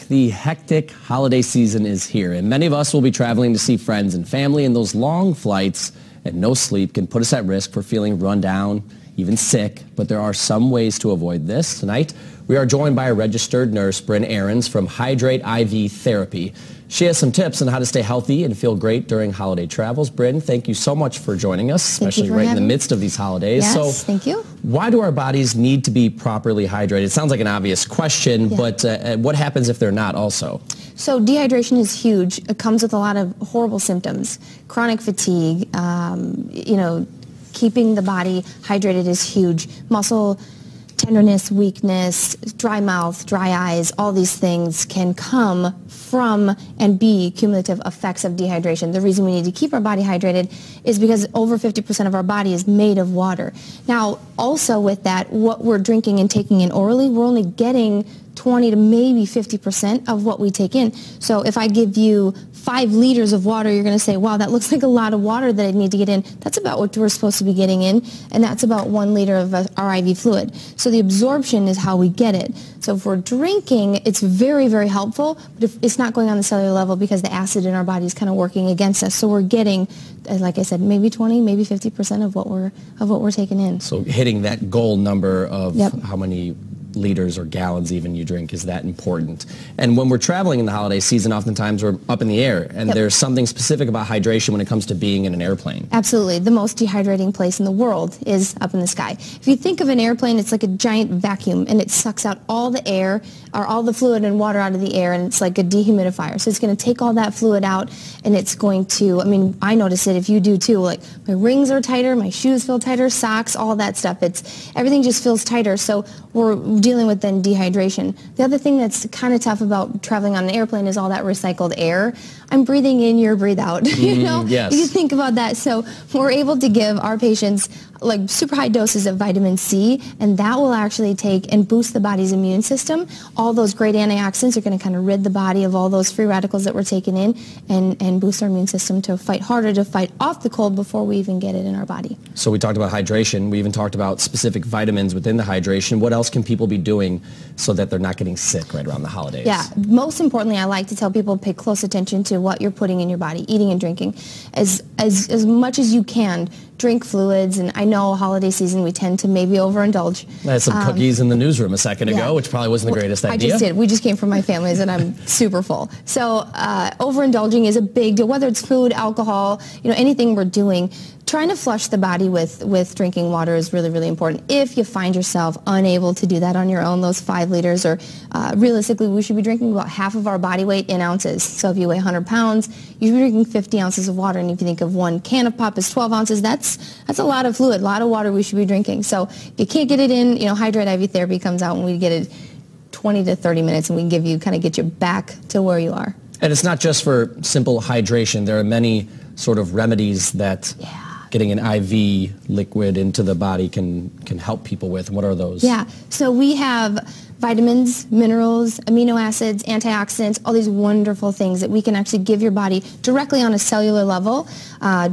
The hectic holiday season is here, and many of us will be traveling to see friends and family, and those long flights and no sleep can put us at risk for feeling run down, even sick, but there are some ways to avoid this. Tonight, we are joined by a registered nurse, Bryn Ahrens from Hydrate IV Therapy. She has some tips on how to stay healthy and feel great during holiday travels. Bryn, thank you so much for joining us, especially right in the midst of these holidays. Yes, thank you. Why do our bodies need to be properly hydrated? It sounds like an obvious question, but what happens if they're not also? So dehydration is huge. It comes with a lot of horrible symptoms. Chronic fatigue, keeping the body hydrated is huge. Muscle tenderness, weakness, dry mouth, dry eyes, all these things can come from and be cumulative effects of dehydration. The reason we need to keep our body hydrated is because over 50% of our body is made of water. Now, also with that, what we're drinking and taking in orally, we're only getting 20 to maybe 50% of what we take in. So if I give you 5 liters of water, you're going to say, wow, that looks like a lot of water that I need to get in. That's about what we're supposed to be getting in, and that's about 1 liter of our IV fluid. So the absorption is how we get it. So if we're drinking, it's very, very helpful, but if it's not going on the cellular level because the acid in our body is kind of working against us. So we're getting, like I said, maybe 20, maybe 50% of what we're taking in. So hitting that goal number of how many liters or gallons even you drink is that important. And when we're traveling in the holiday season, oftentimes we're up in the air, and there's something specific about hydration when it comes to being in an airplane. Absolutely. The most dehydrating place in the world is up in the sky. If you think of an airplane, it's like a giant vacuum, and it sucks out all the air or all the fluid and water out of the air, and it's like a dehumidifier. So it's going to take all that fluid out, and it's going to, I notice it, if you do too, like my rings are tighter, my shoes feel tighter, socks, all that stuff. Everything just feels tighter. So we're dealing with then dehydration. The other thing that's kind of tough about traveling on an airplane is all that recycled air. I'm breathing in, you're breathe out. Yes. You think about that. So we're able to give our patients like super high doses of vitamin C, and that will actually take and boost the body's immune system. All those great antioxidants are going to kind of rid the body of all those free radicals that we're taking in, and boost our immune system to fight harder, to fight off the cold before we even get it in our body. So we talked about hydration. We even talked about specific vitamins within the hydration. What else can people be doing so that they're not getting sick right around the holidays? Yeah, most importantly, I like to tell people pay close attention to what you're putting in your body, eating and drinking. As much as you can, drink fluids, and I know holiday season we tend to maybe overindulge. I had some cookies in the newsroom a second ago, which probably wasn't the greatest idea. I just did. We just came from my family's, and I'm super full. So overindulging is a big deal, whether it's food, alcohol, anything we're doing. Trying to flush the body with drinking water is really, really important. If you find yourself unable to do that on your own, those 5 liters, or realistically, we should be drinking about half of our body weight in ounces. So if you weigh 100 pounds, you should be drinking 50 ounces of water. And if you think of 1 can of pop as 12 ounces, that's a lot of fluid, a lot of water we should be drinking. So if you can't get it in, Hydrate IV Therapy comes out and we get it 20 to 30 minutes, and we can get you back to where you are. And it's not just for simple hydration. There are many sort of remedies that getting an IV liquid into the body can help people with. What are those? Yeah, so we have vitamins, minerals, amino acids, antioxidants, all these wonderful things that we can actually give your body directly on a cellular level.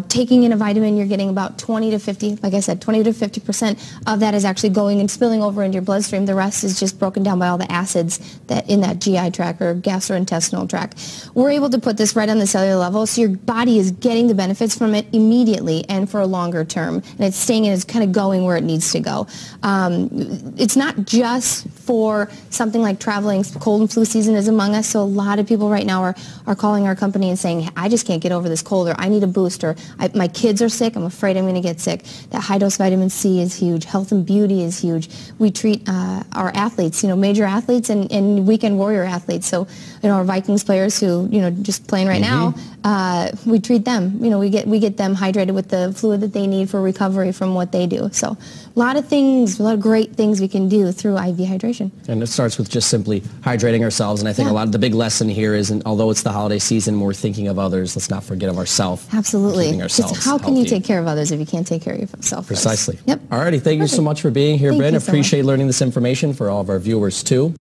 Taking in a vitamin, you're getting about 20 to 50, like I said, 20 to 50% of that is actually going and spilling over into your bloodstream. The rest is just broken down by all the acids that in that GI tract or gastrointestinal tract. We're able to put this right on the cellular level, so your body is getting the benefits from it immediately and for a longer term, and it's staying in, it's kind of going where it needs to go. It's not just for something like traveling. Cold and flu season is among us, so a lot of people right now are calling our company and saying, hey, I just can't get over this cold, or I need a boost, or my kids are sick, I'm afraid I'm going to get sick. That high-dose vitamin C is huge. Health and beauty is huge. We treat our athletes, major athletes and weekend warrior athletes. So, our Vikings players who, just playing right now, we treat them. We get them hydrated with the fluid that they need for recovery from what they do. So a lot of things, a lot of great things we can do through IV hydration. And it starts with just simply hydrating ourselves. And I think a lot of the big lesson here is, although it's the holiday season, we're thinking of others. Let's not forget of ourselves. Absolutely. Keeping ourselves just how can healthy. You take care of others if you can't take care of yourself? Precisely. Yep. All righty. Thank you so much for being here, Bryn. Thank you so Appreciate much. learning this information for all of our viewers, too.